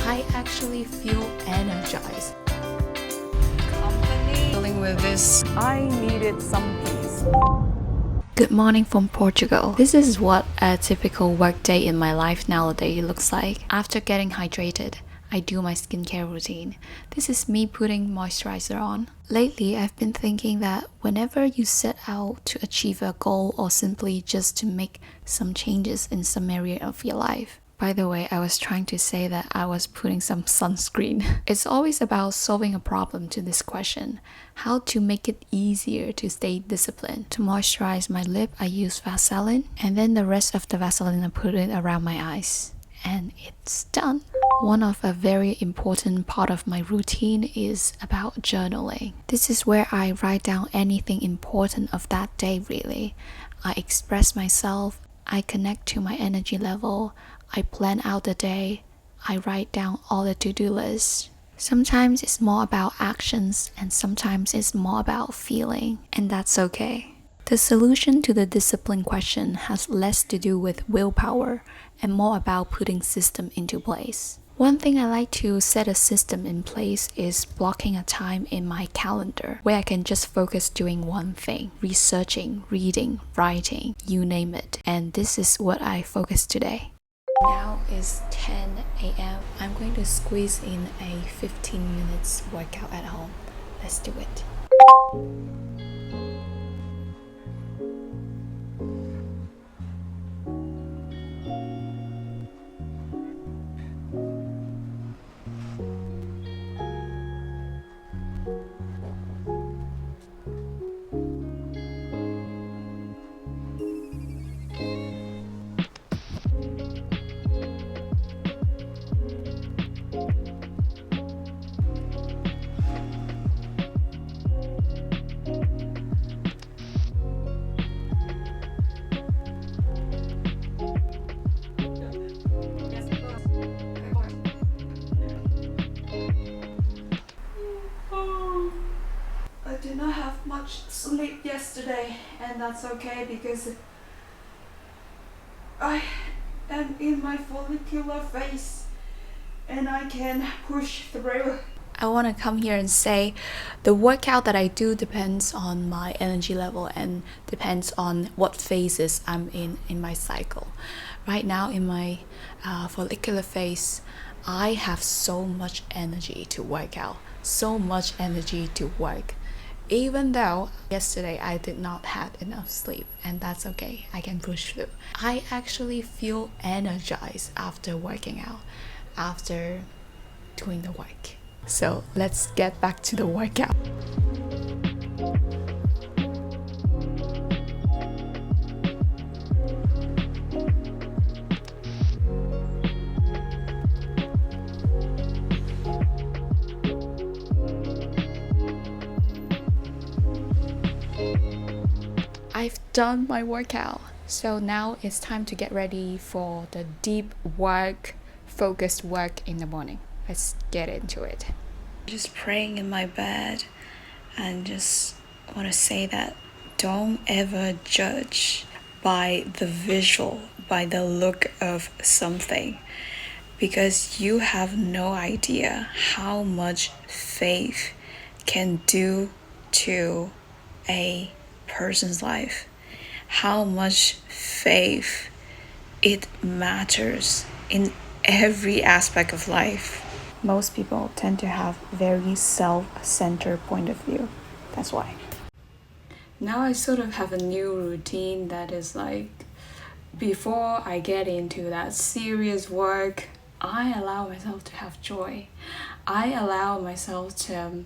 I actually feel energized. Dealing with this, I needed some peace. Good morning from Portugal. This is what a typical workday in my life nowadays looks like. After getting hydrated, I do my skincare routine. This is me putting moisturizer on. Lately, I've been thinking that whenever you set out to achieve a goal or simply just to make some changes in some area of your life. By the way, I was trying to say that I was putting some sunscreen. It's always about solving a problem to this question. How to make it easier to stay disciplined. To moisturize my lip, I use Vaseline. And then the rest of the Vaseline, I put it around my eyes. And it's done. One of a very important part of my routine is about journaling. This is where I write down anything important of that day really. I express myself, I connect to my energy level, I plan out the day, I write down all the to-do lists. Sometimes it's more about actions and sometimes it's more about feeling, and that's okay. The solution to the discipline question has less to do with willpower and more about putting system into place. One thing I like to set a system in place is blocking a time in my calendar where I can just focus doing one thing, researching, reading, writing, you name it. And this is what I focus today. Now is 10 a.m. I'm going to squeeze in a 15 minutes workout at home. Let's do it. I did not have much sleep yesterday, and that's okay because I am in my follicular phase and I can push through. I want to come here and say the workout that I do depends on my energy level and depends on what phases I'm in my cycle. Right now in my follicular phase, I have so much energy to work out, so much energy to work. Even though yesterday I did not have enough sleep, and that's okay, I can push through. I actually feel energized after working out, after doing the work. So let's get back to the workout. I've done my workout, so now it's time to get ready for the deep work, focused work in the morning. Let's get into it. Just praying in my bed and just want to say that don't ever judge by the visual, by the look of something, because you have no idea how much faith can do to a person's life, how much faith it matters in every aspect of life. Most people tend to have very self-centered point of view. That's why. Now I sort of have a new routine that is like, before I get into that serious work, I allow myself to have joy. I allow myself to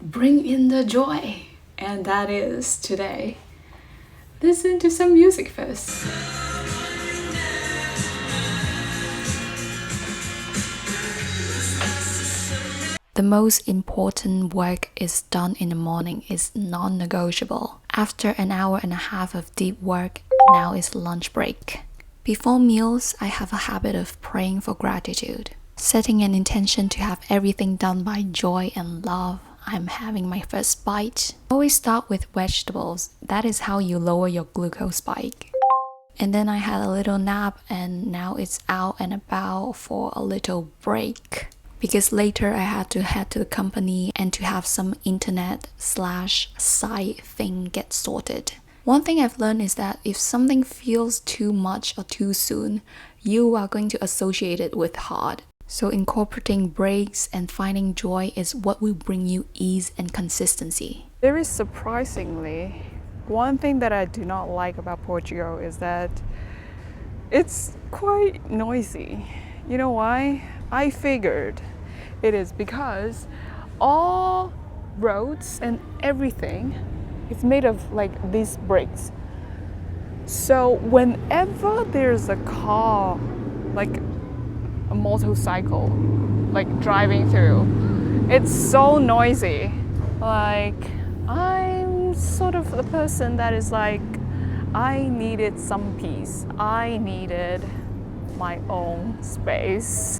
bring in the joy. And that is today. Listen to some music first. The most important work is done in the morning is non-negotiable. After an hour and a half of deep work, now is lunch break. Before meals, I have a habit of praying for gratitude, setting an intention to have everything done by joy and love. I'm having my first bite. Always start with vegetables. That is how you lower your glucose spike. And then I had a little nap, and now it's out and about for a little break. Because later I had to head to the company and to have some internet/side thing get sorted. One thing I've learned is that if something feels too much or too soon, you are going to associate it with hard. So incorporating breaks and finding joy is what will bring you ease and consistency. Very surprisingly, one thing that I do not like about Portugal is that it's quite noisy. You know why? I figured it is because all roads and everything is made of like these bricks. So whenever there's a car, like a motorcycle, like driving through, it's so noisy. Like, I'm sort of the person that is like, I needed some peace. I needed my own space.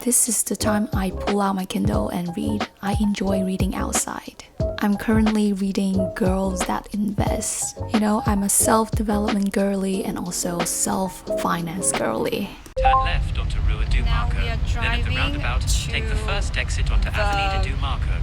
This is the time I pull out my Kindle and read. I enjoy reading outside. I'm currently reading Girls That Invest. You know, I'm a self-development girly and also self-finance girly. Turn left onto Rua do Now Marco. we are Then at the driving roundabout, take the to first exit onto Avenida do Marco.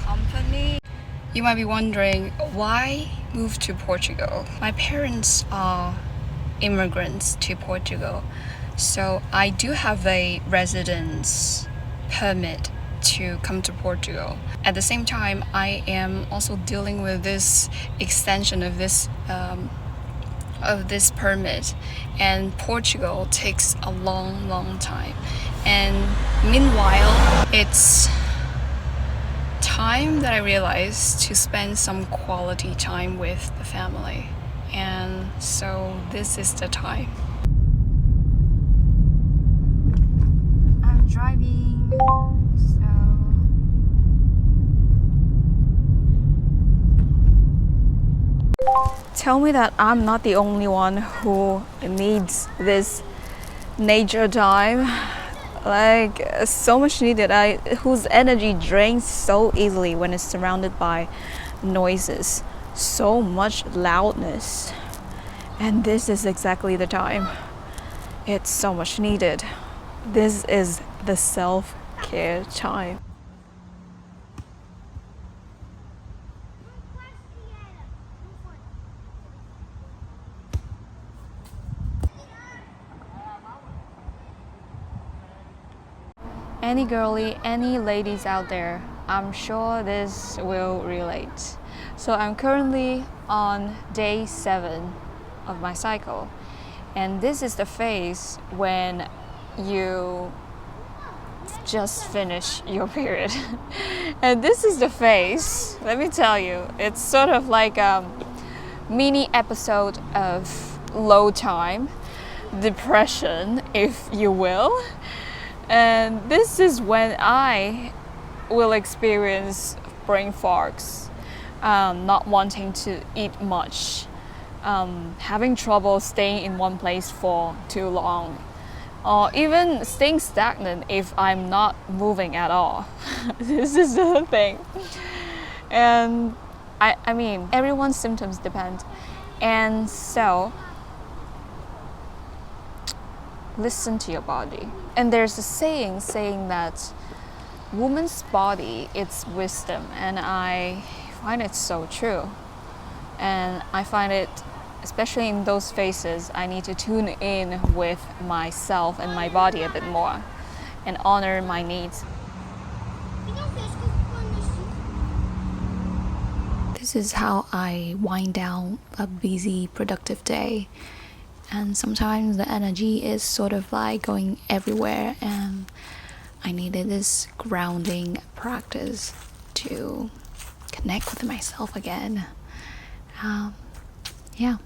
company. You might be wondering, why move to Portugal? My parents are immigrants to Portugal, so I do have a residence permit to come to Portugal. At the same time, I am also dealing with this extension of this permit, and Portugal takes a long time. And meanwhile, it's time that I realized to spend some quality time with the family, and so this is the time. I'm driving, so Tell me that I'm not the only one who needs this nature time. Like, so much needed. Whose energy drains so easily when it's surrounded by noises, so much loudness. And this is exactly the time. It's so much needed. This is the self-care time. Any girly, any ladies out there, I'm sure this will relate. So I'm currently on day 7 of my cycle, and this is the phase when you just finish your period. And this is the phase, let me tell you, it's sort of like a mini episode of low time, depression, if you will. And this is when I will experience brain fogs, not wanting to eat much, having trouble staying in one place for too long, or even staying stagnant if I'm not moving at all. This is the thing. And I mean, everyone's symptoms depend. And so, listen to your body. And there's a saying that woman's body is wisdom, and I find it so true. And I find it, especially in those phases, I need to tune in with myself and my body a bit more and honor my needs. This is how I wind down a busy, productive day. And sometimes the energy is sort of like going everywhere, and I needed this grounding practice to connect with myself again. Yeah.